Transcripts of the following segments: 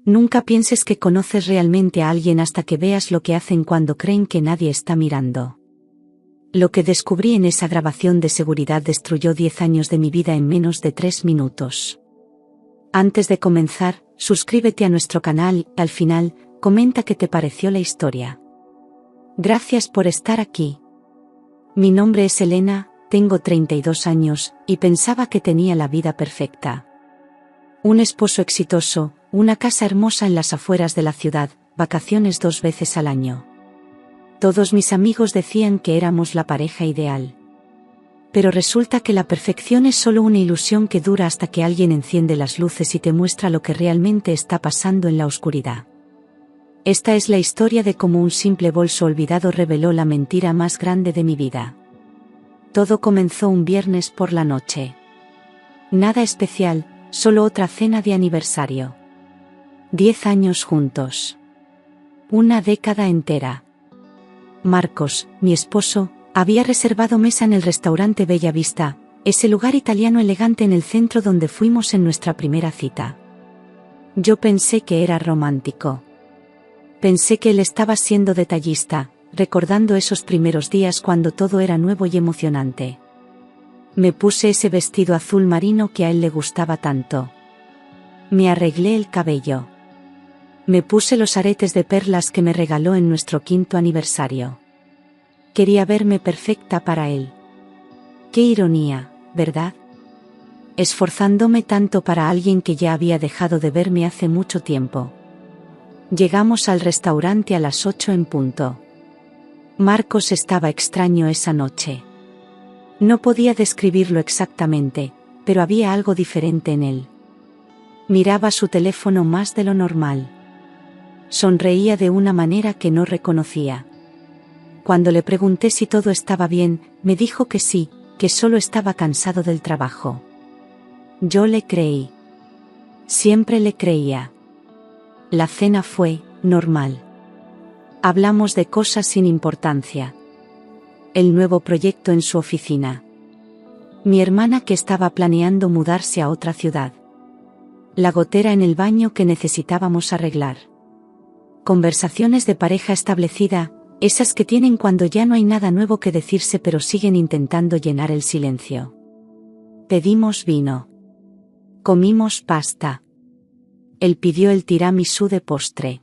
Nunca pienses que conoces realmente a alguien hasta que veas lo que hacen cuando creen que nadie está mirando. Lo que descubrí en esa grabación de seguridad destruyó 10 años de mi vida en menos de 3 minutos. Antes de comenzar, suscríbete a nuestro canal y, al final, comenta qué te pareció la historia. Gracias por estar aquí. Mi nombre es Elena, tengo 32 años, y pensaba que tenía la vida perfecta. Un esposo exitoso, una casa hermosa en las afueras de la ciudad, vacaciones 2 veces al año. Todos mis amigos decían que éramos la pareja ideal. Pero resulta que la perfección es solo una ilusión que dura hasta que alguien enciende las luces y te muestra lo que realmente está pasando en la oscuridad. Esta es la historia de cómo un simple bolso olvidado reveló la mentira más grande de mi vida. Todo comenzó un viernes por la noche. Nada especial, solo otra cena de aniversario. 10 años juntos. Una década entera. Marcos, mi esposo, había reservado mesa en el restaurante Bella Vista, ese lugar italiano elegante en el centro donde fuimos en nuestra primera cita. Yo pensé que era romántico. Pensé que él estaba siendo detallista, recordando esos primeros días cuando todo era nuevo y emocionante. Me puse ese vestido azul marino que a él le gustaba tanto. Me arreglé el cabello. Me puse los aretes de perlas que me regaló en nuestro 5º aniversario. Quería verme perfecta para él. Qué ironía, ¿verdad? Esforzándome tanto para alguien que ya había dejado de verme hace mucho tiempo. Llegamos al restaurante a las 8 en punto. Marcos estaba extraño esa noche. No podía describirlo exactamente, pero había algo diferente en él. Miraba su teléfono más de lo normal. Sonreía de una manera que no reconocía. Cuando le pregunté si todo estaba bien, me dijo que sí, que solo estaba cansado del trabajo. Yo le creí. Siempre le creía. La cena fue normal. Hablamos de cosas sin importancia. El nuevo proyecto en su oficina. Mi hermana que estaba planeando mudarse a otra ciudad. La gotera en el baño que necesitábamos arreglar. Conversaciones de pareja establecida, esas que tienen cuando ya no hay nada nuevo que decirse pero siguen intentando llenar el silencio. Pedimos vino. Comimos pasta. Él pidió el tiramisú de postre.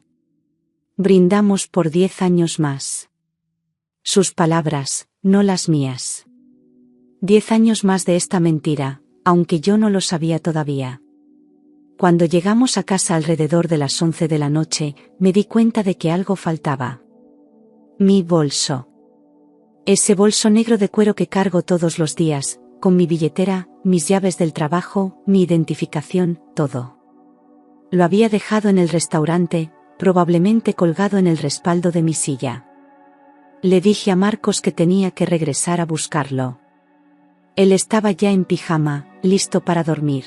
Brindamos por 10 años más. Sus palabras, no las mías. 10 años más de esta mentira, aunque yo no lo sabía todavía. Cuando llegamos a casa alrededor de las 11 de la noche, me di cuenta de que algo faltaba. Mi bolso. Ese bolso negro de cuero que cargo todos los días, con mi billetera, mis llaves del trabajo, mi identificación, todo. Lo había dejado en el restaurante, probablemente colgado en el respaldo de mi silla. Le dije a Marcos que tenía que regresar a buscarlo. Él estaba ya en pijama, listo para dormir.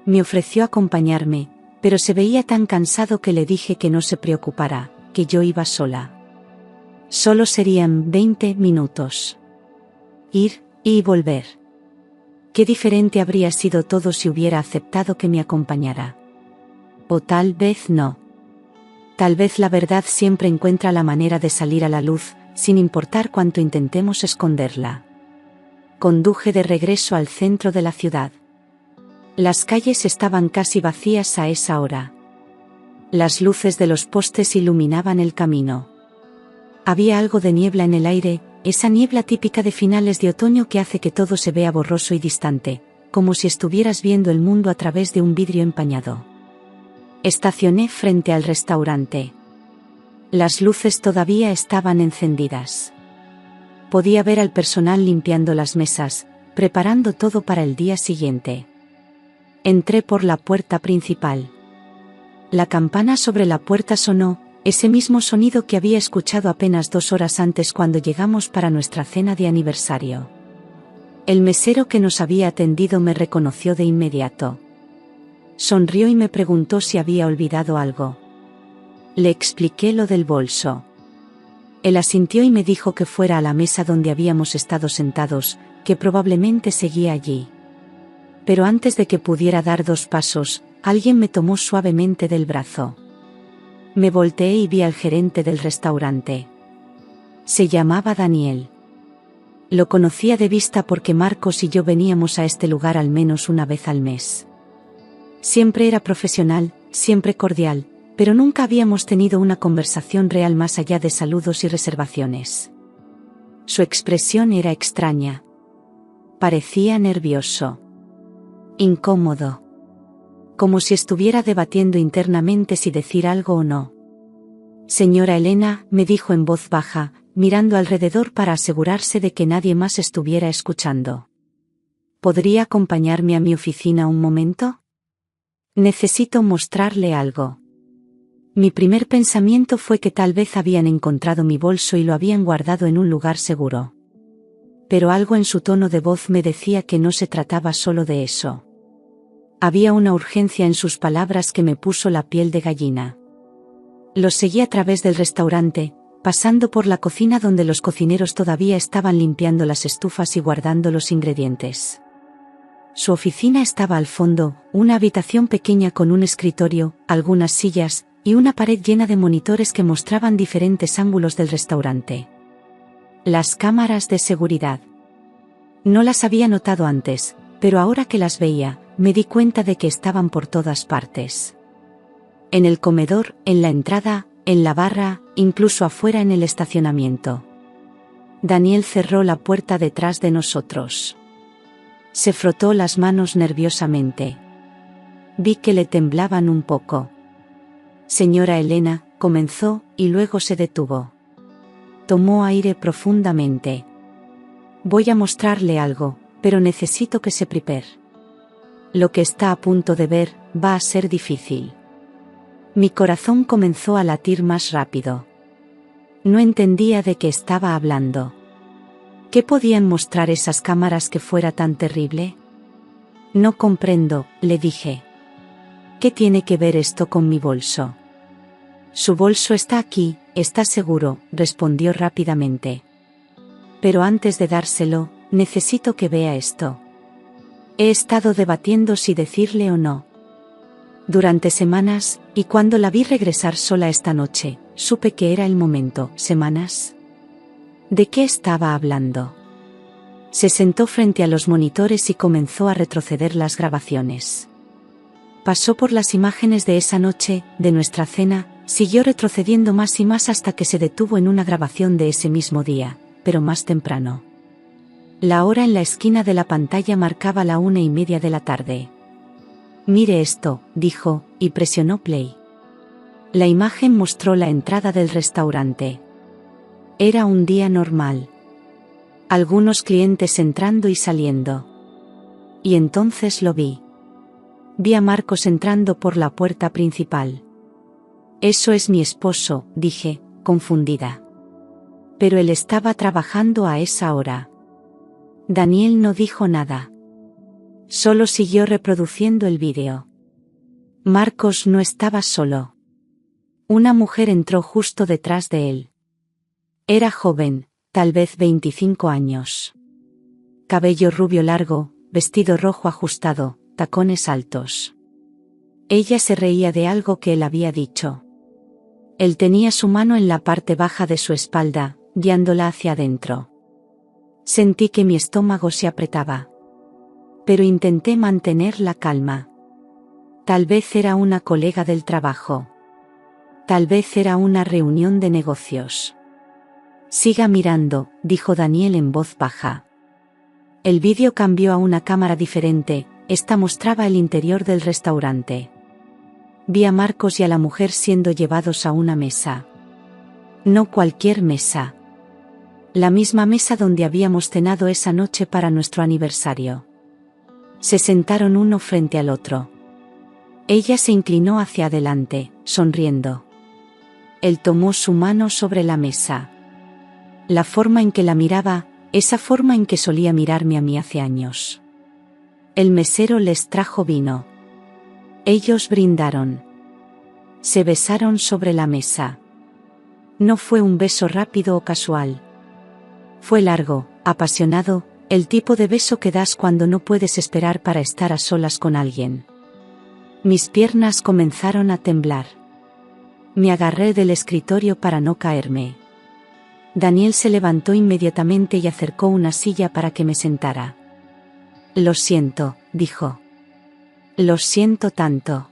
Me ofreció acompañarme, pero se veía tan cansado que le dije que no se preocupara, que yo iba sola. Solo serían 20 minutos. Ir y volver. Qué diferente habría sido todo si hubiera aceptado que me acompañara. O tal vez no. Tal vez la verdad siempre encuentra la manera de salir a la luz, sin importar cuánto intentemos esconderla. Conduje de regreso al centro de la ciudad. Las calles estaban casi vacías a esa hora. Las luces de los postes iluminaban el camino. Había algo de niebla en el aire, esa niebla típica de finales de otoño que hace que todo se vea borroso y distante, como si estuvieras viendo el mundo a través de un vidrio empañado. Estacioné frente al restaurante. Las luces todavía estaban encendidas. Podía ver al personal limpiando las mesas, preparando todo para el día siguiente. Entré por la puerta principal. La campana sobre la puerta sonó, ese mismo sonido que había escuchado apenas 2 horas antes cuando llegamos para nuestra cena de aniversario. El mesero que nos había atendido me reconoció de inmediato. Sonrió y me preguntó si había olvidado algo. Le expliqué lo del bolso. Él asintió y me dijo que fuera a la mesa donde habíamos estado sentados, que probablemente seguía allí. Pero antes de que pudiera dar 2 pasos, alguien me tomó suavemente del brazo. Me volteé y vi al gerente del restaurante. Se llamaba Daniel. Lo conocía de vista porque Marcos y yo veníamos a este lugar al menos una vez al mes. Siempre era profesional, siempre cordial, pero nunca habíamos tenido una conversación real más allá de saludos y reservaciones. Su expresión era extraña. Parecía nervioso. Incómodo. Como si estuviera debatiendo internamente si decir algo o no. Señora Elena, me dijo en voz baja, mirando alrededor para asegurarse de que nadie más estuviera escuchando. ¿Podría acompañarme a mi oficina un momento? Necesito mostrarle algo. Mi primer pensamiento fue que tal vez habían encontrado mi bolso y lo habían guardado en un lugar seguro. Pero algo en su tono de voz me decía que no se trataba solo de eso. Había una urgencia en sus palabras que me puso la piel de gallina. Los seguí a través del restaurante, pasando por la cocina donde los cocineros todavía estaban limpiando las estufas y guardando los ingredientes. Su oficina estaba al fondo, una habitación pequeña con un escritorio, algunas sillas, y una pared llena de monitores que mostraban diferentes ángulos del restaurante. Las cámaras de seguridad. No las había notado antes, pero ahora que las veía, me di cuenta de que estaban por todas partes. En el comedor, en la entrada, en la barra, incluso afuera en el estacionamiento. Daniel cerró la puerta detrás de nosotros. Se frotó las manos nerviosamente. Vi que le temblaban un poco. Señora Elena, comenzó, y luego se detuvo. Tomó aire profundamente. Voy a mostrarle algo, pero necesito que se prepare. Lo que está a punto de ver, va a ser difícil. Mi corazón comenzó a latir más rápido. No entendía de qué estaba hablando. ¿Qué podían mostrar esas cámaras que fuera tan terrible? No comprendo, le dije. ¿Qué tiene que ver esto con mi bolso? Su bolso está aquí, ¿está seguro?, respondió rápidamente. Pero antes de dárselo, necesito que vea esto. He estado debatiendo si decirle o no. Durante semanas, y cuando la vi regresar sola esta noche, supe que era el momento. ¿Semanas? ¿De qué estaba hablando? Se sentó frente a los monitores y comenzó a retroceder las grabaciones. Pasó por las imágenes de esa noche, de nuestra cena, siguió retrocediendo más y más hasta que se detuvo en una grabación de ese mismo día, pero más temprano. La hora en la esquina de la pantalla marcaba la 1:30 de la tarde. Mire esto, dijo, y presionó play. La imagen mostró la entrada del restaurante. Era un día normal. Algunos clientes entrando y saliendo. Y entonces lo vi. Vi a Marcos entrando por la puerta principal. Eso es mi esposo, dije, confundida. Pero él estaba trabajando a esa hora. Daniel no dijo nada. Solo siguió reproduciendo el vídeo. Marcos no estaba solo. Una mujer entró justo detrás de él. Era joven, tal vez 25 años. Cabello rubio largo, vestido rojo ajustado, tacones altos. Ella se reía de algo que él había dicho. Él tenía su mano en la parte baja de su espalda, guiándola hacia adentro. Sentí que mi estómago se apretaba. Pero intenté mantener la calma. Tal vez era una colega del trabajo. Tal vez era una reunión de negocios. Siga mirando, dijo Daniel en voz baja. El vídeo cambió a una cámara diferente, esta mostraba el interior del restaurante. Vi a Marcos y a la mujer siendo llevados a una mesa. No cualquier mesa. La misma mesa donde habíamos cenado esa noche para nuestro aniversario. Se sentaron uno frente al otro. Ella se inclinó hacia adelante, sonriendo. Él tomó su mano sobre la mesa. La forma en que la miraba, esa forma en que solía mirarme a mí hace años. El mesero les trajo vino. Ellos brindaron. Se besaron sobre la mesa. No fue un beso rápido o casual. Fue largo, apasionado, el tipo de beso que das cuando no puedes esperar para estar a solas con alguien. Mis piernas comenzaron a temblar. Me agarré del escritorio para no caerme. Daniel se levantó inmediatamente y acercó una silla para que me sentara. Lo siento, dijo. Lo siento tanto.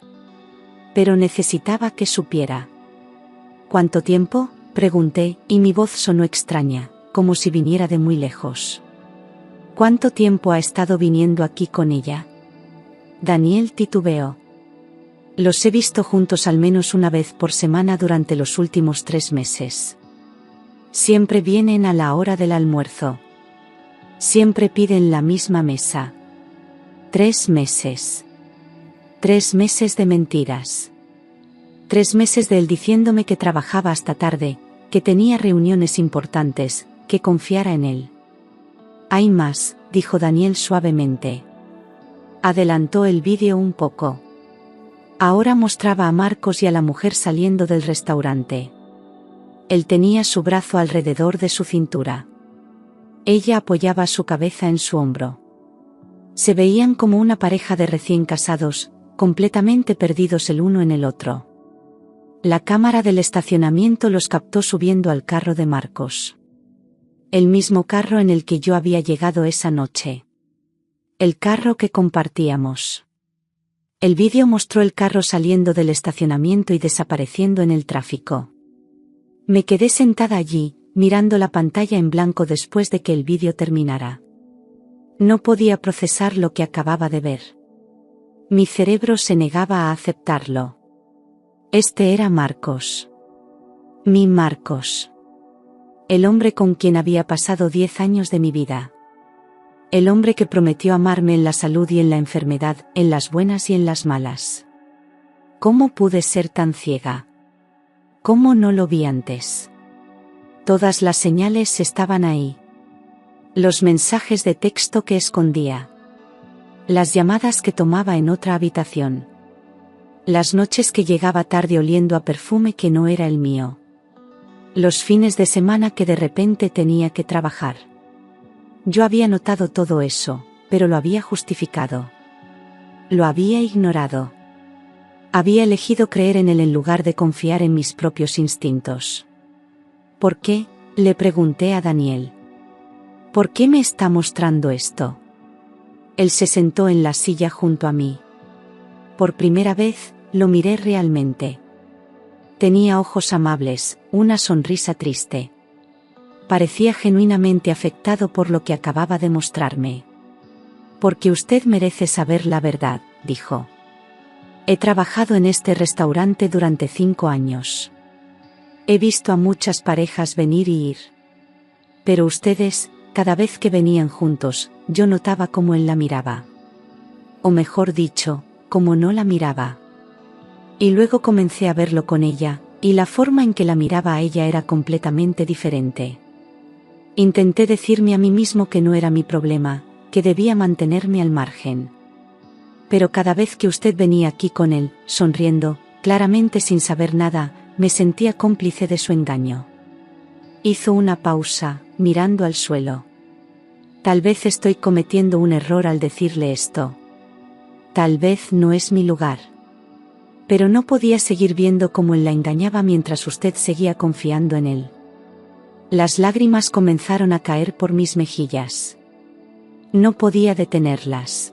Pero necesitaba que supiera. ¿Cuánto tiempo?, pregunté, y mi voz sonó extraña, como si viniera de muy lejos. ¿Cuánto tiempo ha estado viniendo aquí con ella? Daniel titubeó. Los he visto juntos al menos una vez por semana durante los últimos 3 meses. Siempre vienen a la hora del almuerzo. Siempre piden la misma mesa. 3 meses. 3 meses de mentiras. 3 meses de él diciéndome que trabajaba hasta tarde, que tenía reuniones importantes, que confiara en él. Hay más, dijo Daniel suavemente. Adelantó el vídeo un poco. Ahora mostraba a Marcos y a la mujer saliendo del restaurante. Él tenía su brazo alrededor de su cintura. Ella apoyaba su cabeza en su hombro. Se veían como una pareja de recién casados, completamente perdidos el uno en el otro. La cámara del estacionamiento los captó subiendo al carro de Marcos. El mismo carro en el que yo había llegado esa noche. El carro que compartíamos. El vídeo mostró el carro saliendo del estacionamiento y desapareciendo en el tráfico. Me quedé sentada allí, mirando la pantalla en blanco después de que el vídeo terminara. No podía procesar lo que acababa de ver. Mi cerebro se negaba a aceptarlo. Este era Marcos. Mi Marcos. El hombre con quien había pasado 10 años de mi vida. El hombre que prometió amarme en la salud y en la enfermedad, en las buenas y en las malas. ¿Cómo pude ser tan ciega? ¿Cómo no lo vi antes? Todas las señales estaban ahí. Los mensajes de texto que escondía. Las llamadas que tomaba en otra habitación. Las noches que llegaba tarde oliendo a perfume que no era el mío. Los fines de semana que de repente tenía que trabajar. Yo había notado todo eso, pero lo había justificado. Lo había ignorado. Había elegido creer en él en lugar de confiar en mis propios instintos. ¿Por qué?, le pregunté a Daniel. ¿Por qué me está mostrando esto? Él se sentó en la silla junto a mí. Por primera vez, lo miré realmente. Tenía ojos amables, una sonrisa triste. Parecía genuinamente afectado por lo que acababa de mostrarme. Porque usted merece saber la verdad, dijo. He trabajado en este restaurante durante 5 años. He visto a muchas parejas venir y ir. Pero ustedes, cada vez que venían juntos, yo notaba cómo él la miraba. O mejor dicho, cómo no la miraba. Y luego comencé a verlo con ella, y la forma en que la miraba a ella era completamente diferente. Intenté decirme a mí mismo que no era mi problema, que debía mantenerme al margen. Pero cada vez que usted venía aquí con él, sonriendo, claramente sin saber nada, me sentía cómplice de su engaño. Hizo una pausa, mirando al suelo. Tal vez estoy cometiendo un error al decirle esto. Tal vez no es mi lugar. Pero no podía seguir viendo cómo él la engañaba mientras usted seguía confiando en él. Las lágrimas comenzaron a caer por mis mejillas. No podía detenerlas.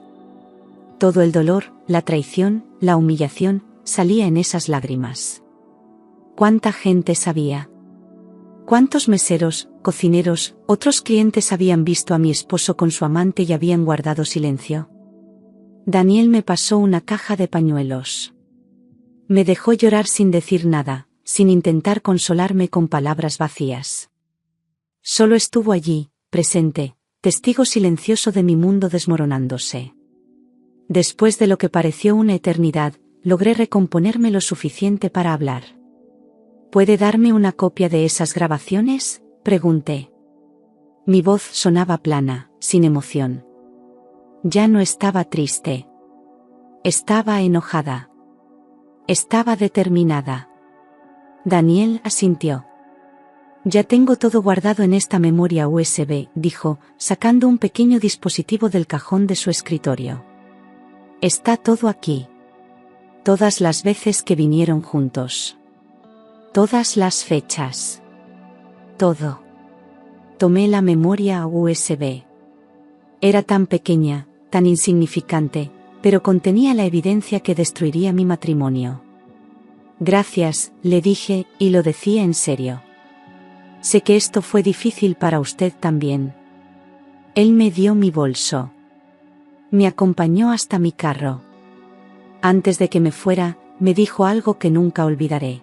Todo el dolor, la traición, la humillación, salía en esas lágrimas. ¿Cuánta gente sabía? ¿Cuántos meseros, cocineros, otros clientes habían visto a mi esposo con su amante y habían guardado silencio? Daniel me pasó una caja de pañuelos. Me dejó llorar sin decir nada, sin intentar consolarme con palabras vacías. Solo estuvo allí, presente, testigo silencioso de mi mundo desmoronándose. Después de lo que pareció una eternidad, logré recomponerme lo suficiente para hablar. ¿Puede darme una copia de esas grabaciones?, pregunté. Mi voz sonaba plana, sin emoción. Ya no estaba triste. Estaba enojada. Estaba determinada. Daniel asintió. Ya tengo todo guardado en esta memoria USB, dijo, sacando un pequeño dispositivo del cajón de su escritorio. Está todo aquí. Todas las veces que vinieron juntos. Todas las fechas. Todo. Tomé la memoria USB. Era tan pequeña, tan insignificante, pero contenía la evidencia que destruiría mi matrimonio. Gracias, le dije, y lo decía en serio. Sé que esto fue difícil para usted también. Él me dio mi bolso. Me acompañó hasta mi carro. Antes de que me fuera, me dijo algo que nunca olvidaré.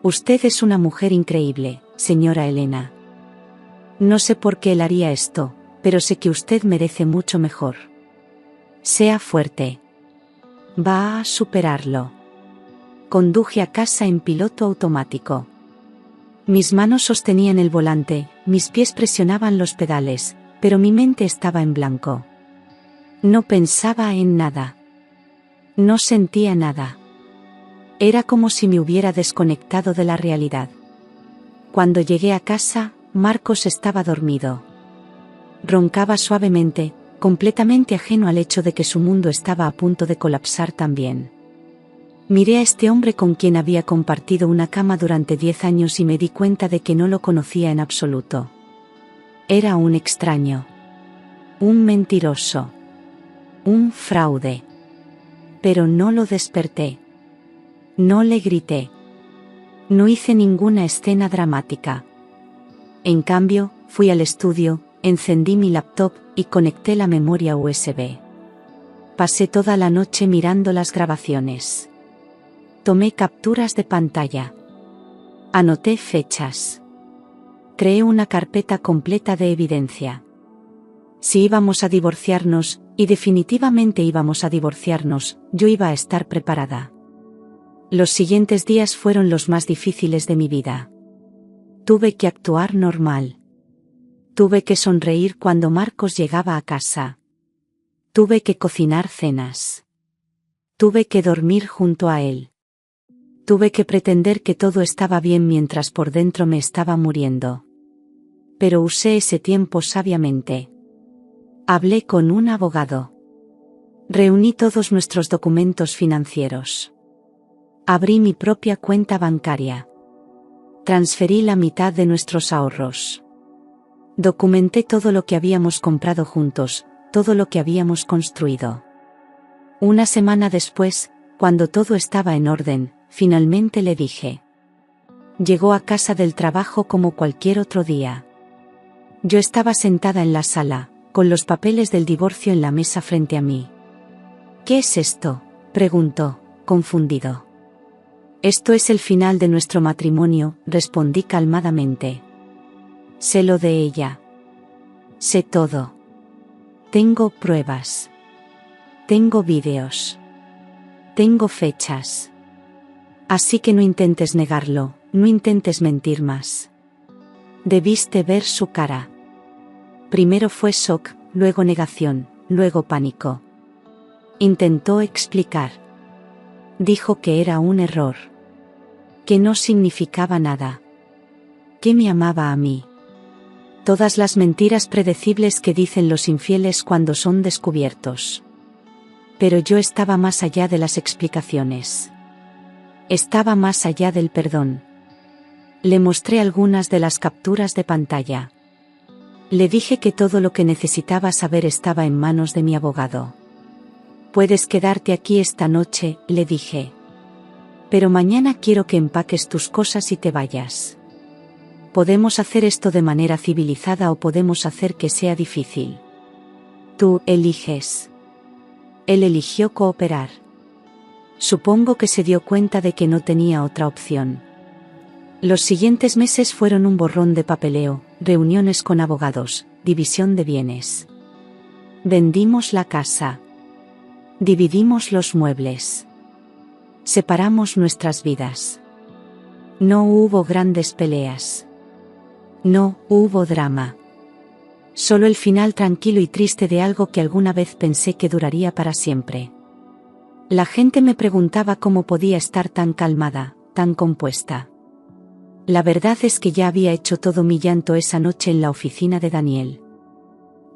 Usted es una mujer increíble, señora Elena. No sé por qué él haría esto, pero sé que usted merece mucho mejor. Sea fuerte. Va a superarlo. Conduje a casa en piloto automático. Mis manos sostenían el volante, mis pies presionaban los pedales, pero mi mente estaba en blanco. No pensaba en nada. No sentía nada. Era como si me hubiera desconectado de la realidad. Cuando llegué a casa, Marcos estaba dormido. Roncaba suavemente, completamente ajeno al hecho de que su mundo estaba a punto de colapsar también. Miré a este hombre con quien había compartido una cama durante 10 años y me di cuenta de que no lo conocía en absoluto. Era un extraño. Un mentiroso. Un fraude. Pero no lo desperté. No le grité. No hice ninguna escena dramática. En cambio, fui al estudio, encendí mi laptop y conecté la memoria USB. Pasé toda la noche mirando las grabaciones. Tomé capturas de pantalla. Anoté fechas. Creé una carpeta completa de evidencia. Si íbamos a divorciarnos, y definitivamente íbamos a divorciarnos, yo iba a estar preparada. Los siguientes días fueron los más difíciles de mi vida. Tuve que actuar normal. Tuve que sonreír cuando Marcos llegaba a casa. Tuve que cocinar cenas. Tuve que dormir junto a él. Tuve que pretender que todo estaba bien mientras por dentro me estaba muriendo. Pero usé ese tiempo sabiamente. Hablé con un abogado. Reuní todos nuestros documentos financieros. Abrí mi propia cuenta bancaria. Transferí la mitad de nuestros ahorros. Documenté todo lo que habíamos comprado juntos, todo lo que habíamos construido. Una semana después, cuando todo estaba en orden, finalmente le dije. Llegó a casa del trabajo como cualquier otro día. Yo estaba sentada en la sala, con los papeles del divorcio en la mesa frente a mí. ¿Qué es esto?, preguntó, confundido. Esto es el final de nuestro matrimonio, respondí calmadamente. Sé lo de ella. Sé todo. Tengo pruebas. Tengo vídeos. Tengo fechas. Así que no intentes negarlo, no intentes mentir más. Debiste ver su cara. Primero fue shock, luego negación, luego pánico. Intentó explicar. Dijo que era un error. Que no significaba nada. Que me amaba a mí. Todas las mentiras predecibles que dicen los infieles cuando son descubiertos. Pero yo estaba más allá de las explicaciones. Estaba más allá del perdón. Le mostré algunas de las capturas de pantalla. Le dije que todo lo que necesitaba saber estaba en manos de mi abogado. Puedes quedarte aquí esta noche, le dije. Pero mañana quiero que empaques tus cosas y te vayas. Podemos hacer esto de manera civilizada o podemos hacer que sea difícil. Tú eliges. Él eligió cooperar. Supongo que se dio cuenta de que no tenía otra opción. Los siguientes meses fueron un borrón de papeleo, reuniones con abogados, división de bienes. Vendimos la casa. Dividimos los muebles. Separamos nuestras vidas. No hubo grandes peleas. No hubo drama. Solo el final tranquilo y triste de algo que alguna vez pensé que duraría para siempre. La gente me preguntaba cómo podía estar tan calmada, tan compuesta. La verdad es que ya había hecho todo mi llanto esa noche en la oficina de Daniel.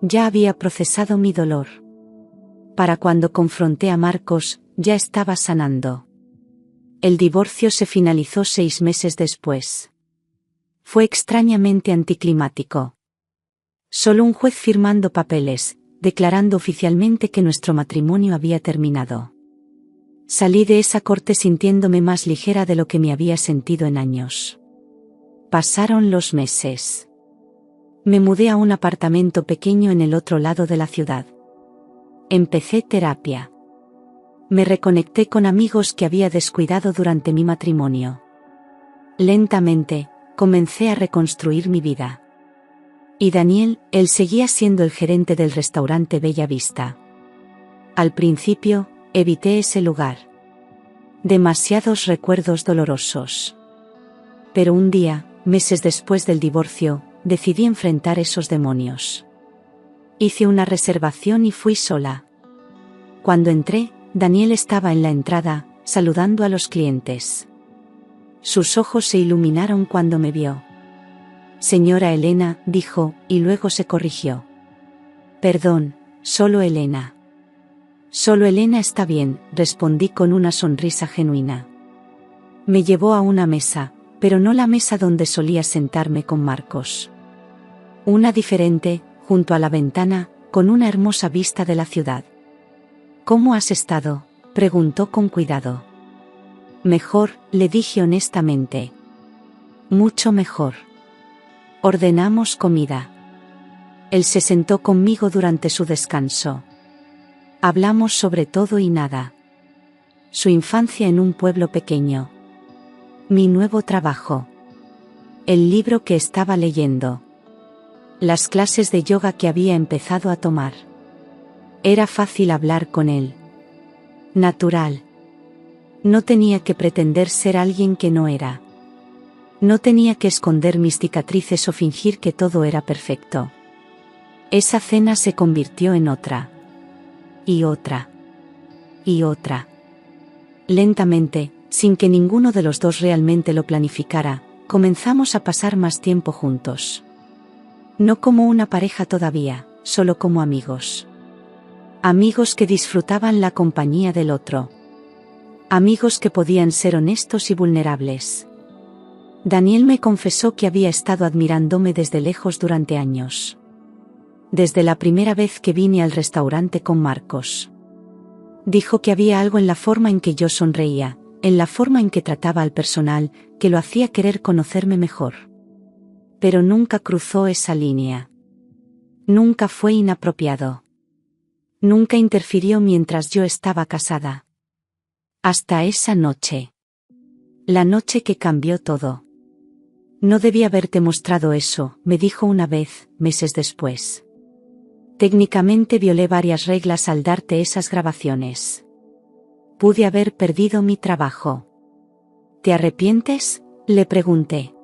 Ya había procesado mi dolor. Para cuando confronté a Marcos, ya estaba sanando. El divorcio se finalizó 6 meses después. Fue extrañamente anticlimático. Solo un juez firmando papeles, declarando oficialmente que nuestro matrimonio había terminado. Salí de esa corte sintiéndome más ligera de lo que me había sentido en años. Pasaron los meses. Me mudé a un apartamento pequeño en el otro lado de la ciudad. Empecé terapia. Me reconecté con amigos que había descuidado durante mi matrimonio. Lentamente, comencé a reconstruir mi vida. Y Daniel, él seguía siendo el gerente del restaurante Bella Vista. Al principio, evité ese lugar. Demasiados recuerdos dolorosos. Pero un día, meses después del divorcio, decidí enfrentar esos demonios. Hice una reservación y fui sola. Cuando entré, Daniel estaba en la entrada, saludando a los clientes. Sus ojos se iluminaron cuando me vio. Señora Elena, dijo, y luego se corrigió. Perdón, solo Elena. Solo Elena está bien, respondí con una sonrisa genuina. Me llevó a una mesa, pero no la mesa donde solía sentarme con Marcos. Una diferente, junto a la ventana, con una hermosa vista de la ciudad. ¿Cómo has estado?, preguntó con cuidado. Mejor, le dije honestamente. Mucho mejor. Ordenamos comida. Él se sentó conmigo durante su descanso. Hablamos sobre todo y nada. Su infancia en un pueblo pequeño. Mi nuevo trabajo. El libro que estaba leyendo. Las clases de yoga que había empezado a tomar. Era fácil hablar con él. Natural. No tenía que pretender ser alguien que no era. No tenía que esconder mis cicatrices o fingir que todo era perfecto. Esa cena se convirtió en otra. Y otra. Y otra. Lentamente, sin que ninguno de los dos realmente lo planificara, comenzamos a pasar más tiempo juntos. No como una pareja todavía, solo como amigos. Amigos que disfrutaban la compañía del otro. Amigos que podían ser honestos y vulnerables. Daniel me confesó que había estado admirándome desde lejos durante años. Desde la primera vez que vine al restaurante con Marcos. Dijo que había algo en la forma en que yo sonreía, en la forma en que trataba al personal, que lo hacía querer conocerme mejor. Pero nunca cruzó esa línea. Nunca fue inapropiado. Nunca interfirió mientras yo estaba casada. Hasta esa noche. La noche que cambió todo. No debía haberte mostrado eso, me dijo una vez, meses después. Técnicamente violé varias reglas al darte esas grabaciones. Pude haber perdido mi trabajo. ¿Te arrepientes?, le pregunté.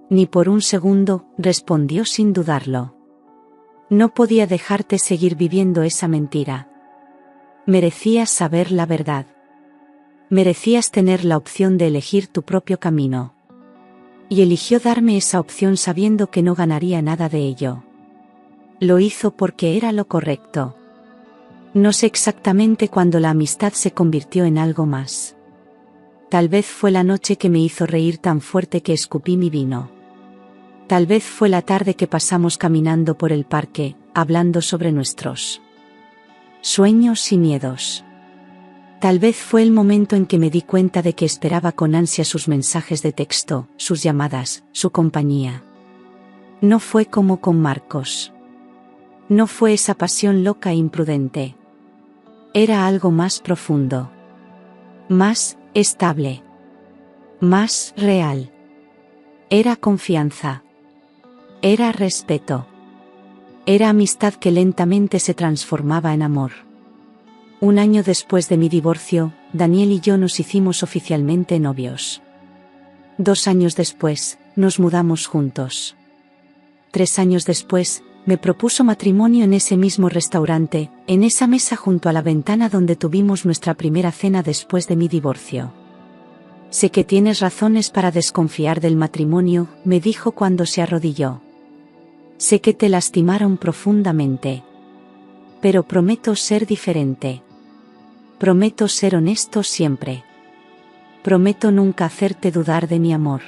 Ni por un segundo, respondió sin dudarlo. No podía dejarte seguir viviendo esa mentira. Merecías saber la verdad. Merecías tener la opción de elegir tu propio camino. Y eligió darme esa opción sabiendo que no ganaría nada de ello. Lo hizo porque era lo correcto. No sé exactamente cuándo la amistad se convirtió en algo más. Tal vez fue la noche que me hizo reír tan fuerte que escupí mi vino. Tal vez fue la tarde que pasamos caminando por el parque, hablando sobre nuestros sueños y miedos. Tal vez fue el momento en que me di cuenta de que esperaba con ansia sus mensajes de texto, sus llamadas, su compañía. No fue como con Marcos. No fue esa pasión loca e imprudente. Era algo más profundo. Más estable. Más real. Era confianza. Era respeto. Era amistad que lentamente se transformaba en amor. Un año después de mi divorcio, Daniel y yo nos hicimos oficialmente novios. 2 años después, nos mudamos juntos. 3 años después, me propuso matrimonio en ese mismo restaurante, en esa mesa junto a la ventana donde tuvimos nuestra primera cena después de mi divorcio. Sé que tienes razones para desconfiar del matrimonio, me dijo cuando se arrodilló. Sé que te lastimaron profundamente. Pero prometo ser diferente. Prometo ser honesto siempre. Prometo nunca hacerte dudar de mi amor.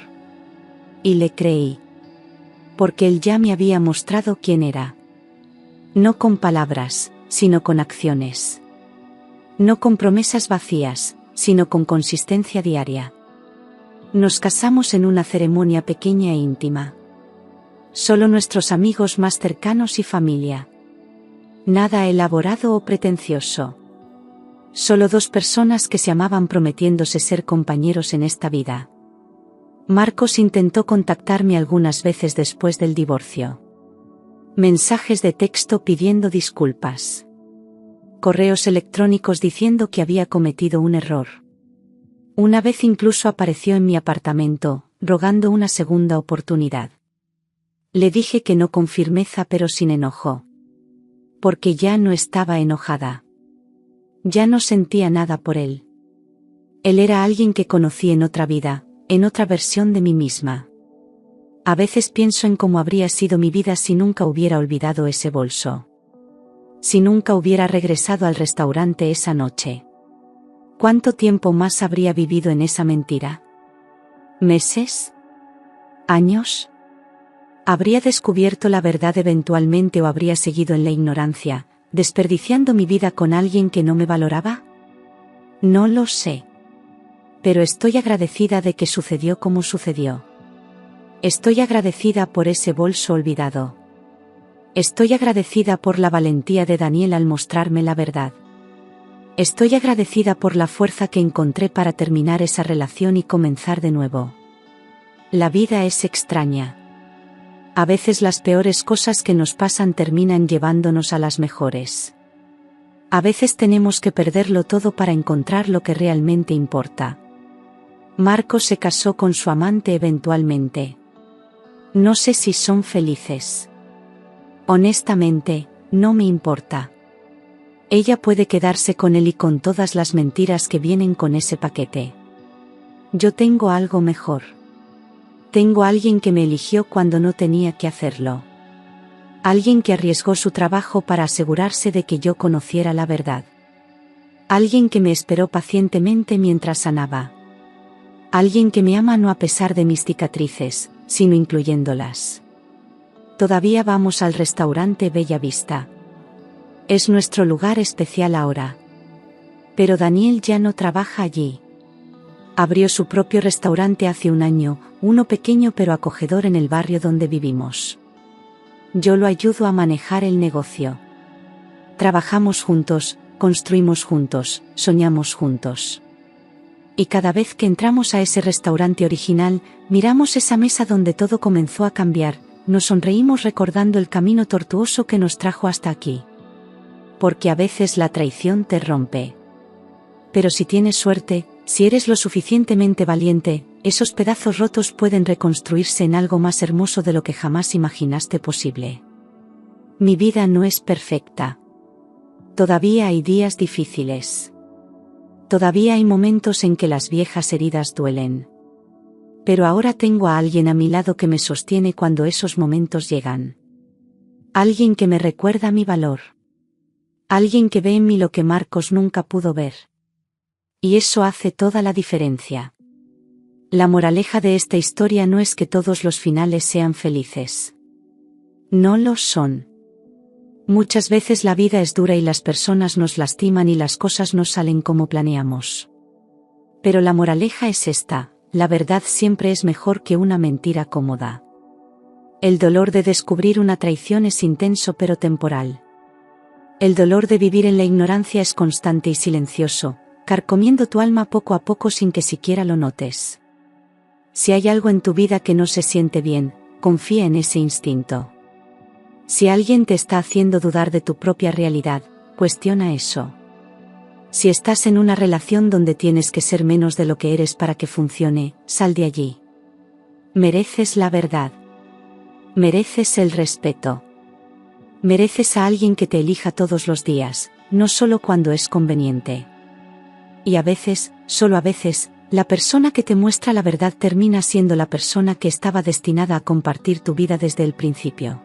Y le creí. Porque él ya me había mostrado quién era. No con palabras, sino con acciones. No con promesas vacías, sino con consistencia diaria. Nos casamos en una ceremonia pequeña e íntima. Solo nuestros amigos más cercanos y familia. Nada elaborado o pretencioso. Solo dos personas que se amaban prometiéndose ser compañeros en esta vida. Marcos intentó contactarme algunas veces después del divorcio. Mensajes de texto pidiendo disculpas. Correos electrónicos diciendo que había cometido un error. Una vez incluso apareció en mi apartamento, rogando una segunda oportunidad. Le dije que no con firmeza pero sin enojo. Porque ya no estaba enojada. Ya no sentía nada por él. Él era alguien que conocí en otra vida, en otra versión de mí misma. A veces pienso en cómo habría sido mi vida si nunca hubiera olvidado ese bolso. Si nunca hubiera regresado al restaurante esa noche. ¿Cuánto tiempo más habría vivido en esa mentira? ¿Meses? ¿Años? ¿Habría descubierto la verdad eventualmente o habría seguido en la ignorancia, desperdiciando mi vida con alguien que no me valoraba? No lo sé. Pero estoy agradecida de que sucedió como sucedió. Estoy agradecida por ese bolso olvidado. Estoy agradecida por la valentía de Daniel al mostrarme la verdad. Estoy agradecida por la fuerza que encontré para terminar esa relación y comenzar de nuevo. La vida es extraña. A veces las peores cosas que nos pasan terminan llevándonos a las mejores. A veces tenemos que perderlo todo para encontrar lo que realmente importa. Marcos se casó con su amante eventualmente. No sé si son felices. Honestamente, no me importa. Ella puede quedarse con él y con todas las mentiras que vienen con ese paquete. Yo tengo algo mejor. Tengo a alguien que me eligió cuando no tenía que hacerlo. Alguien que arriesgó su trabajo para asegurarse de que yo conociera la verdad. Alguien que me esperó pacientemente mientras sanaba. Alguien que me ama no a pesar de mis cicatrices, sino incluyéndolas. Todavía vamos al restaurante Bella Vista. Es nuestro lugar especial ahora. Pero Daniel ya no trabaja allí. Abrió su propio restaurante hace un año, uno pequeño pero acogedor en el barrio donde vivimos. Yo lo ayudo a manejar el negocio. Trabajamos juntos, construimos juntos, soñamos juntos. Y cada vez que entramos a ese restaurante original, miramos esa mesa donde todo comenzó a cambiar, nos sonreímos recordando el camino tortuoso que nos trajo hasta aquí. Porque a veces la traición te rompe. Pero si tienes suerte, si eres lo suficientemente valiente, esos pedazos rotos pueden reconstruirse en algo más hermoso de lo que jamás imaginaste posible. Mi vida no es perfecta. Todavía hay días difíciles. Todavía hay momentos en que las viejas heridas duelen. Pero ahora tengo a alguien a mi lado que me sostiene cuando esos momentos llegan. Alguien que me recuerda mi valor. Alguien que ve en mí lo que Marcos nunca pudo ver. Y eso hace toda la diferencia. La moraleja de esta historia no es que todos los finales sean felices. No lo son. Muchas veces la vida es dura y las personas nos lastiman y las cosas no salen como planeamos. Pero la moraleja es esta: la verdad siempre es mejor que una mentira cómoda. El dolor de descubrir una traición es intenso pero temporal. El dolor de vivir en la ignorancia es constante y silencioso, carcomiendo tu alma poco a poco sin que siquiera lo notes. Si hay algo en tu vida que no se siente bien, confía en ese instinto. Si alguien te está haciendo dudar de tu propia realidad, cuestiona eso. Si estás en una relación donde tienes que ser menos de lo que eres para que funcione, sal de allí. Mereces la verdad. Mereces el respeto. Mereces a alguien que te elija todos los días, no solo cuando es conveniente. Y a veces, solo a veces, la persona que te muestra la verdad termina siendo la persona que estaba destinada a compartir tu vida desde el principio.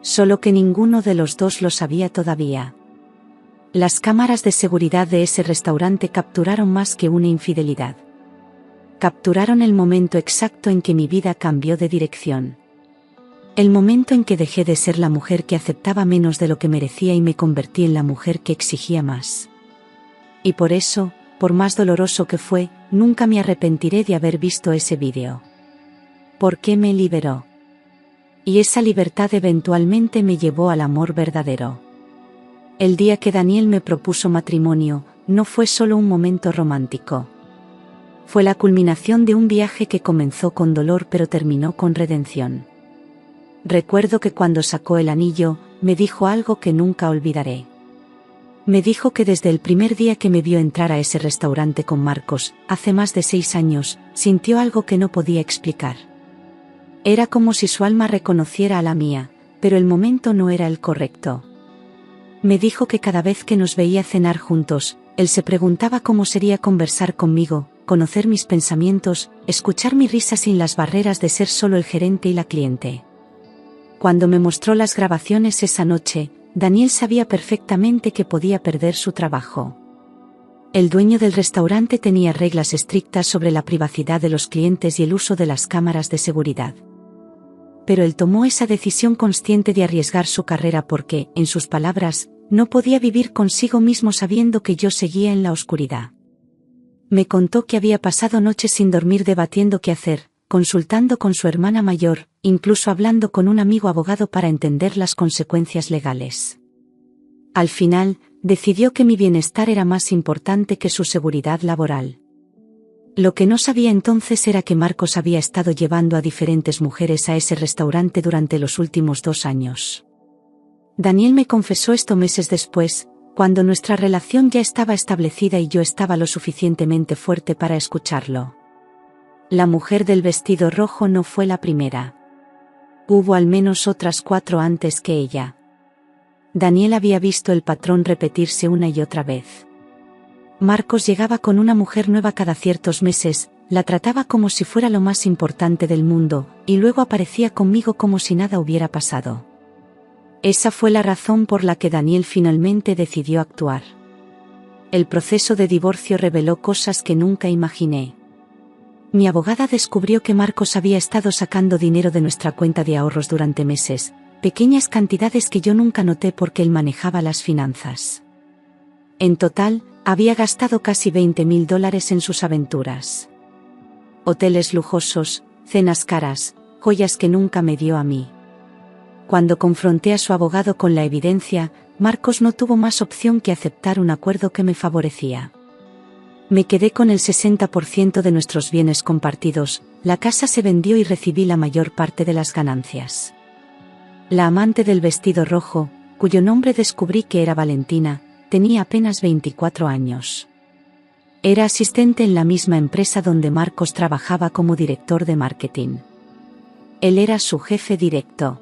Solo que ninguno de los dos lo sabía todavía. Las cámaras de seguridad de ese restaurante capturaron más que una infidelidad. Capturaron el momento exacto en que mi vida cambió de dirección. El momento en que dejé de ser la mujer que aceptaba menos de lo que merecía y me convertí en la mujer que exigía más. Y por eso, por más doloroso que fue, nunca me arrepentiré de haber visto ese vídeo. Porque me liberó. Y esa libertad eventualmente me llevó al amor verdadero. El día que Daniel me propuso matrimonio, no fue solo un momento romántico. Fue la culminación de un viaje que comenzó con dolor pero terminó con redención. Recuerdo que cuando sacó el anillo, me dijo algo que nunca olvidaré. Me dijo que desde el primer día que me vio entrar a ese restaurante con Marcos, hace más de 6 años, sintió algo que no podía explicar. Era como si su alma reconociera a la mía, pero el momento no era el correcto. Me dijo que cada vez que nos veía cenar juntos, él se preguntaba cómo sería conversar conmigo, conocer mis pensamientos, escuchar mi risa sin las barreras de ser solo el gerente y la cliente. Cuando me mostró las grabaciones esa noche, Daniel sabía perfectamente que podía perder su trabajo. El dueño del restaurante tenía reglas estrictas sobre la privacidad de los clientes y el uso de las cámaras de seguridad. Pero él tomó esa decisión consciente de arriesgar su carrera porque, en sus palabras, no podía vivir consigo mismo sabiendo que yo seguía en la oscuridad. Me contó que había pasado noches sin dormir debatiendo qué hacer, consultando con su hermana mayor, incluso hablando con un amigo abogado para entender las consecuencias legales. Al final, decidió que mi bienestar era más importante que su seguridad laboral. Lo que no sabía entonces era que Marcos había estado llevando a diferentes mujeres a ese restaurante durante los últimos 2 años. Daniel me confesó esto meses después, cuando nuestra relación ya estaba establecida y yo estaba lo suficientemente fuerte para escucharlo. La mujer del vestido rojo no fue la primera. Hubo al menos otras 4 antes que ella. Daniel había visto el patrón repetirse una y otra vez. Marcos llegaba con una mujer nueva cada ciertos meses, la trataba como si fuera lo más importante del mundo, y luego aparecía conmigo como si nada hubiera pasado. Esa fue la razón por la que Daniel finalmente decidió actuar. El proceso de divorcio reveló cosas que nunca imaginé. Mi abogada descubrió que Marcos había estado sacando dinero de nuestra cuenta de ahorros durante meses, pequeñas cantidades que yo nunca noté porque él manejaba las finanzas. En total, había gastado casi $20.000 en sus aventuras. Hoteles lujosos, cenas caras, joyas que nunca me dio a mí. Cuando confronté a su abogado con la evidencia, Marcos no tuvo más opción que aceptar un acuerdo que me favorecía. Me quedé con el 60% de nuestros bienes compartidos, la casa se vendió y recibí la mayor parte de las ganancias. La amante del vestido rojo, cuyo nombre descubrí que era Valentina, tenía apenas 24 años. Era asistente en la misma empresa donde Marcos trabajaba como director de marketing. Él era su jefe directo.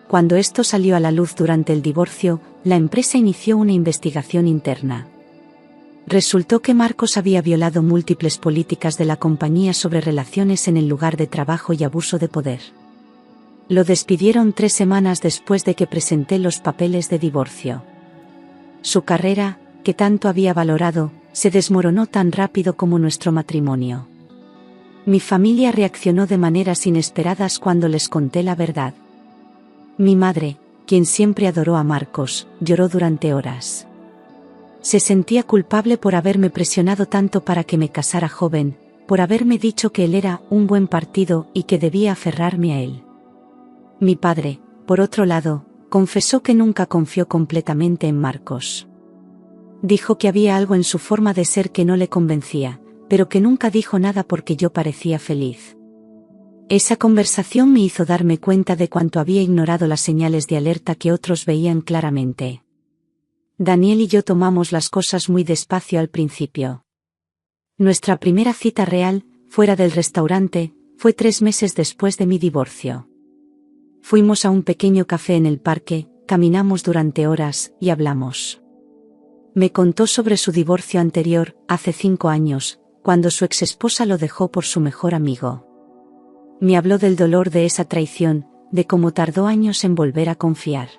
Cuando esto salió a la luz durante el divorcio, la empresa inició una investigación interna. Resultó que Marcos había violado múltiples políticas de la compañía sobre relaciones en el lugar de trabajo y abuso de poder. Lo despidieron 3 semanas después de que presenté los papeles de divorcio. Su carrera, que tanto había valorado, se desmoronó tan rápido como nuestro matrimonio. Mi familia reaccionó de maneras inesperadas cuando les conté la verdad. Mi madre, quien siempre adoró a Marcos, lloró durante horas. Se sentía culpable por haberme presionado tanto para que me casara joven, por haberme dicho que él era un buen partido y que debía aferrarme a él. Mi padre, por otro lado, confesó que nunca confió completamente en Marcos. Dijo que había algo en su forma de ser que no le convencía, pero que nunca dijo nada porque yo parecía feliz. Esa conversación me hizo darme cuenta de cuánto había ignorado las señales de alerta que otros veían claramente. Daniel y yo tomamos las cosas muy despacio al principio. Nuestra primera cita real, fuera del restaurante, fue 3 meses después de mi divorcio. Fuimos a un pequeño café en el parque, caminamos durante horas y hablamos. Me contó sobre su divorcio anterior, hace 5 años, cuando su exesposa lo dejó por su mejor amigo. Me habló del dolor de esa traición, de cómo tardó años en volver a confiar.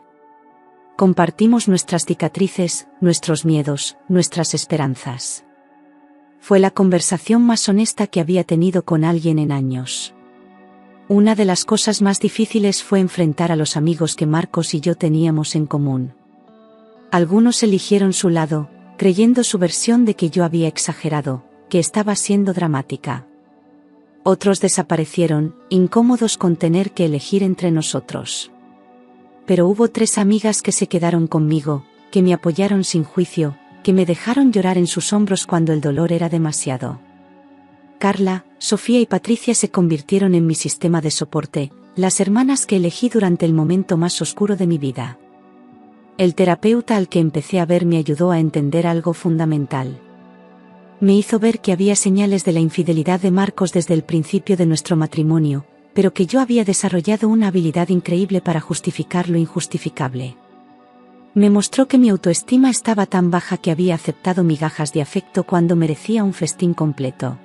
Compartimos nuestras cicatrices, nuestros miedos, nuestras esperanzas. Fue la conversación más honesta que había tenido con alguien en años. Una de las cosas más difíciles fue enfrentar a los amigos que Marcos y yo teníamos en común. Algunos eligieron su lado, creyendo su versión de que yo había exagerado, que estaba siendo dramática. Otros desaparecieron, incómodos con tener que elegir entre nosotros. Pero hubo 3 amigas que se quedaron conmigo, que me apoyaron sin juicio, que me dejaron llorar en sus hombros cuando el dolor era demasiado. Carla, Sofía y Patricia se convirtieron en mi sistema de soporte, las hermanas que elegí durante el momento más oscuro de mi vida. El terapeuta al que empecé a ver me ayudó a entender algo fundamental. Me hizo ver que había señales de la infidelidad de Marcos desde el principio de nuestro matrimonio, pero que yo había desarrollado una habilidad increíble para justificar lo injustificable. Me mostró que mi autoestima estaba tan baja que había aceptado migajas de afecto cuando merecía un festín completo.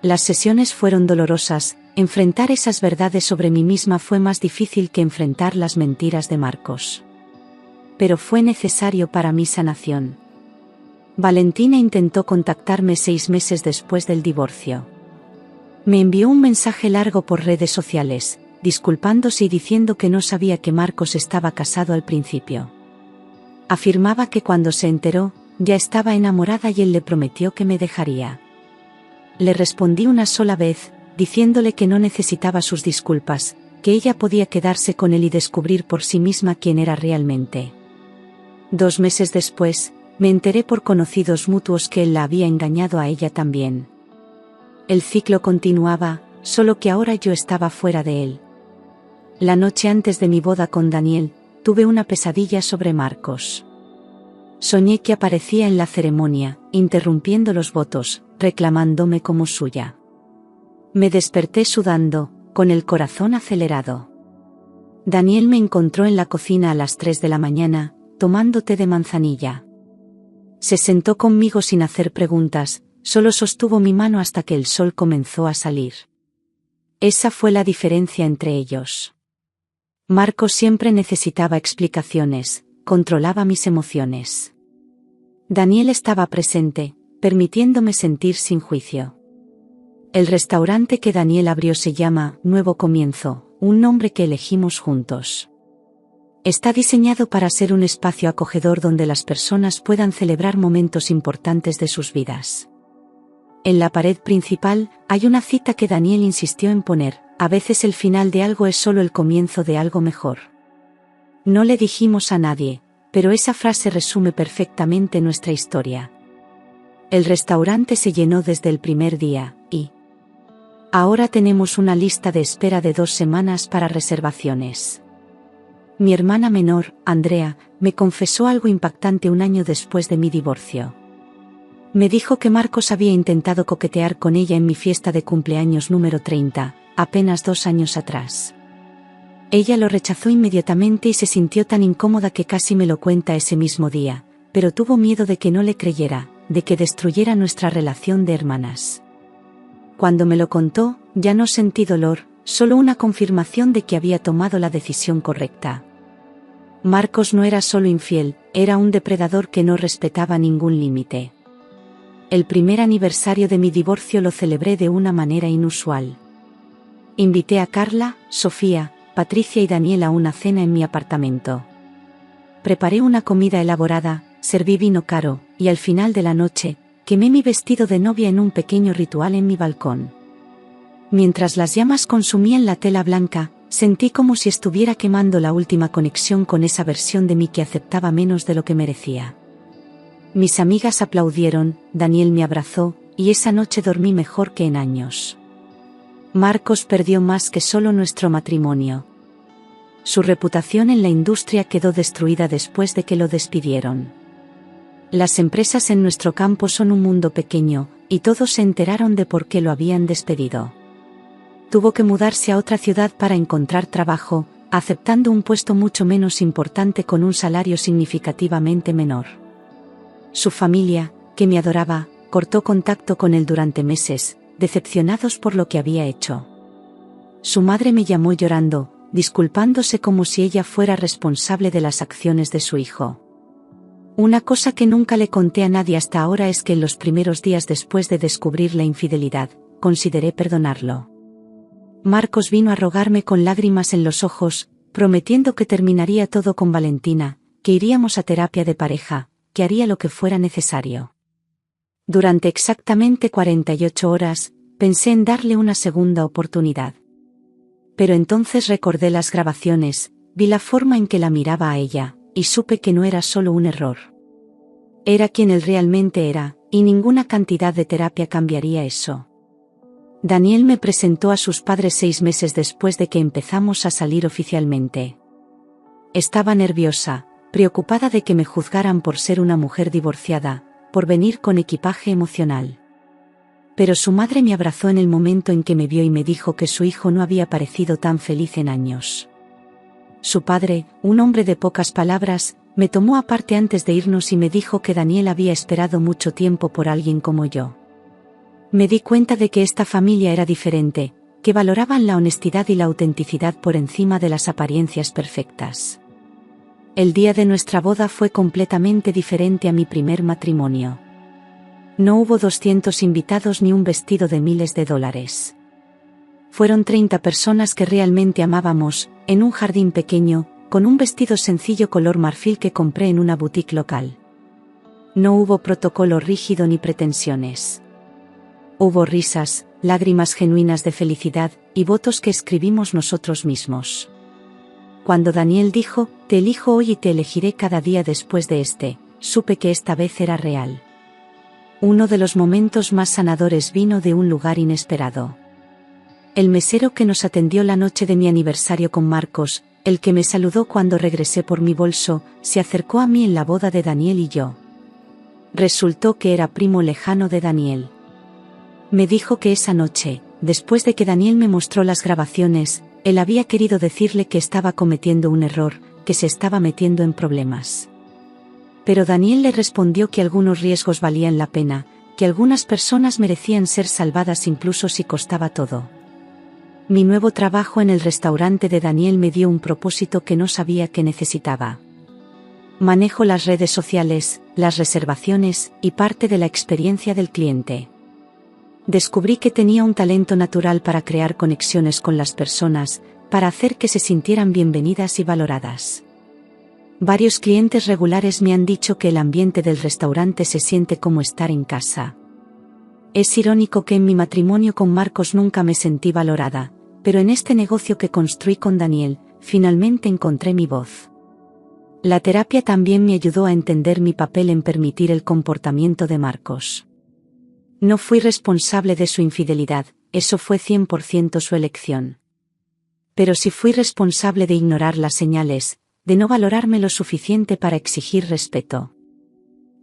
Las sesiones fueron dolorosas, enfrentar esas verdades sobre mí misma fue más difícil que enfrentar las mentiras de Marcos. Pero fue necesario para mi sanación. Valentina intentó contactarme 6 meses después del divorcio. Me envió un mensaje largo por redes sociales, disculpándose y diciendo que no sabía que Marcos estaba casado al principio. Afirmaba que cuando se enteró, ya estaba enamorada y él le prometió que me dejaría. Le respondí una sola vez, diciéndole que no necesitaba sus disculpas, que ella podía quedarse con él y descubrir por sí misma quién era realmente. 2 meses después, me enteré por conocidos mutuos que él la había engañado a ella también. El ciclo continuaba, solo que ahora yo estaba fuera de él. La noche antes de mi boda con Daniel, tuve una pesadilla sobre Marcos. Soñé que aparecía en la ceremonia, interrumpiendo los votos, reclamándome como suya. Me desperté sudando, con el corazón acelerado. Daniel me encontró en la cocina a las 3 de la mañana, tomando té de manzanilla. Se sentó conmigo sin hacer preguntas, solo sostuvo mi mano hasta que el sol comenzó a salir. Esa fue la diferencia entre ellos. Marcos siempre necesitaba explicaciones, controlaba mis emociones. Daniel estaba presente, permitiéndome sentir sin juicio. El restaurante que Daniel abrió se llama Nuevo Comienzo, un nombre que elegimos juntos. Está diseñado para ser un espacio acogedor donde las personas puedan celebrar momentos importantes de sus vidas. En la pared principal, hay una cita que Daniel insistió en poner: a veces el final de algo es solo el comienzo de algo mejor. No le dijimos a nadie, pero esa frase resume perfectamente nuestra historia. El restaurante se llenó desde el primer día, y ahora tenemos una lista de espera de 2 semanas para reservaciones. Mi hermana menor, Andrea, me confesó algo impactante un año después de mi divorcio. Me dijo que Marcos había intentado coquetear con ella en mi fiesta de cumpleaños número 30, apenas 2 años atrás. Ella lo rechazó inmediatamente y se sintió tan incómoda que casi me lo cuenta ese mismo día, pero tuvo miedo de que no le creyera, de que destruyera nuestra relación de hermanas. Cuando me lo contó, ya no sentí dolor, solo una confirmación de que había tomado la decisión correcta. Marcos no era solo infiel, era un depredador que no respetaba ningún límite. El primer aniversario de mi divorcio lo celebré de una manera inusual. Invité a Carla, Sofía, Patricia y Daniel a una cena en mi apartamento. Preparé una comida elaborada, serví vino caro, y al final de la noche, quemé mi vestido de novia en un pequeño ritual en mi balcón. Mientras las llamas consumían la tela blanca, sentí como si estuviera quemando la última conexión con esa versión de mí que aceptaba menos de lo que merecía. Mis amigas aplaudieron, Daniel me abrazó, y esa noche dormí mejor que en años. Marcos perdió más que solo nuestro matrimonio. Su reputación en la industria quedó destruida después de que lo despidieron. Las empresas en nuestro campo son un mundo pequeño, y todos se enteraron de por qué lo habían despedido. Tuvo que mudarse a otra ciudad para encontrar trabajo, aceptando un puesto mucho menos importante con un salario significativamente menor. Su familia, que me adoraba, cortó contacto con él durante meses, decepcionados por lo que había hecho. Su madre me llamó llorando, disculpándose como si ella fuera responsable de las acciones de su hijo. Una cosa que nunca le conté a nadie hasta ahora es que en los primeros días después de descubrir la infidelidad, consideré perdonarlo. Marcos vino a rogarme con lágrimas en los ojos, prometiendo que terminaría todo con Valentina, que iríamos a terapia de pareja, que haría lo que fuera necesario. Durante exactamente 48 horas, pensé en darle una segunda oportunidad. Pero entonces recordé las grabaciones, vi la forma en que la miraba a ella, y supe que no era solo un error. Era quien él realmente era, y ninguna cantidad de terapia cambiaría eso. Daniel me presentó a sus padres 6 meses después de que empezamos a salir oficialmente. Estaba nerviosa, preocupada de que me juzgaran por ser una mujer divorciada, por venir con equipaje emocional. Pero su madre me abrazó en el momento en que me vio y me dijo que su hijo no había parecido tan feliz en años. Su padre, un hombre de pocas palabras, me tomó aparte antes de irnos y me dijo que Daniel había esperado mucho tiempo por alguien como yo. Me di cuenta de que esta familia era diferente, que valoraban la honestidad y la autenticidad por encima de las apariencias perfectas. El día de nuestra boda fue completamente diferente a mi primer matrimonio. No hubo 200 invitados ni un vestido de miles de dólares. Fueron 30 personas que realmente amábamos, en un jardín pequeño, con un vestido sencillo color marfil que compré en una boutique local. No hubo protocolo rígido ni pretensiones. Hubo risas, lágrimas genuinas de felicidad, y votos que escribimos nosotros mismos. Cuando Daniel dijo, "Te elijo hoy y te elegiré cada día después de este", supe que esta vez era real. Uno de los momentos más sanadores vino de un lugar inesperado. El mesero que nos atendió la noche de mi aniversario con Marcos, el que me saludó cuando regresé por mi bolso, se acercó a mí en la boda de Daniel y yo. Resultó que era primo lejano de Daniel. Me dijo que esa noche, después de que Daniel me mostró las grabaciones, él había querido decirle que estaba cometiendo un error, que se estaba metiendo en problemas. Pero Daniel le respondió que algunos riesgos valían la pena, que algunas personas merecían ser salvadas incluso si costaba todo. Mi nuevo trabajo en el restaurante de Daniel me dio un propósito que no sabía que necesitaba. Manejo las redes sociales, las reservaciones y parte de la experiencia del cliente. Descubrí que tenía un talento natural para crear conexiones con las personas, para hacer que se sintieran bienvenidas y valoradas. Varios clientes regulares me han dicho que el ambiente del restaurante se siente como estar en casa. Es irónico que en mi matrimonio con Marcos nunca me sentí valorada, pero en este negocio que construí con Daniel, finalmente encontré mi voz. La terapia también me ayudó a entender mi papel en permitir el comportamiento de Marcos. No fui responsable de su infidelidad, eso fue 100% su elección. Pero sí fui responsable de ignorar las señales, de no valorarme lo suficiente para exigir respeto.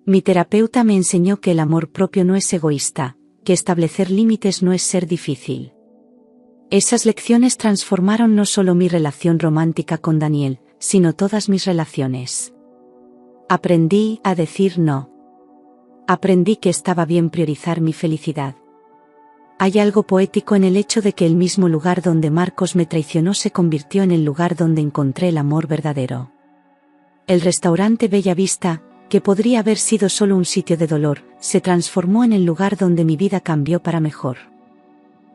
Mi terapeuta me enseñó que el amor propio no es egoísta, que establecer límites no es ser difícil. Esas lecciones transformaron no solo mi relación romántica con Daniel, sino todas mis relaciones. Aprendí a decir no. Aprendí que estaba bien priorizar mi felicidad. Hay algo poético en el hecho de que el mismo lugar donde Marcos me traicionó se convirtió en el lugar donde encontré el amor verdadero. El restaurante Bella Vista, que podría haber sido solo un sitio de dolor, se transformó en el lugar donde mi vida cambió para mejor.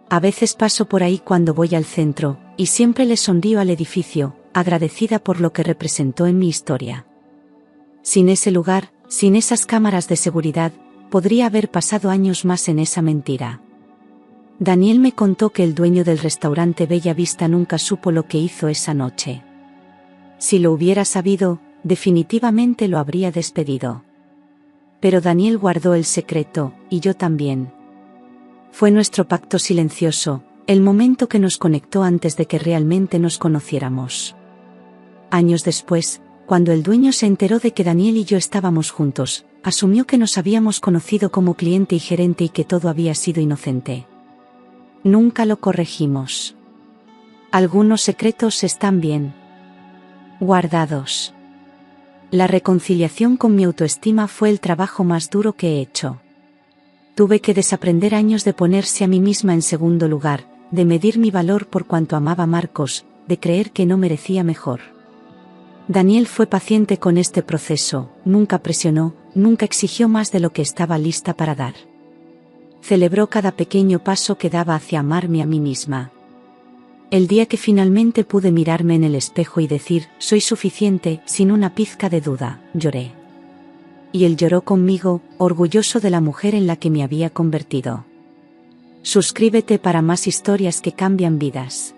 A veces paso por ahí cuando voy al centro, y siempre le sonrío al edificio, agradecida por lo que representó en mi historia. Sin ese lugar, sin esas cámaras de seguridad, podría haber pasado años más en esa mentira. Daniel me contó que el dueño del restaurante Bella Vista nunca supo lo que hizo esa noche. Si lo hubiera sabido, definitivamente lo habría despedido. Pero Daniel guardó el secreto, y yo también. Fue nuestro pacto silencioso, el momento que nos conectó antes de que realmente nos conociéramos. Años después, cuando el dueño se enteró de que Daniel y yo estábamos juntos, asumió que nos habíamos conocido como cliente y gerente y que todo había sido inocente. Nunca lo corregimos. Algunos secretos están bien guardados. La reconciliación con mi autoestima fue el trabajo más duro que he hecho. Tuve que desaprender años de ponerse a mí misma en segundo lugar, de medir mi valor por cuanto amaba a Marcos, de creer que no merecía mejor. Daniel fue paciente con este proceso, nunca presionó, nunca exigió más de lo que estaba lista para dar. Celebró cada pequeño paso que daba hacia amarme a mí misma. El día que finalmente pude mirarme en el espejo y decir, soy suficiente, sin una pizca de duda, lloré. Y él lloró conmigo, orgulloso de la mujer en la que me había convertido. Suscríbete para más historias que cambian vidas.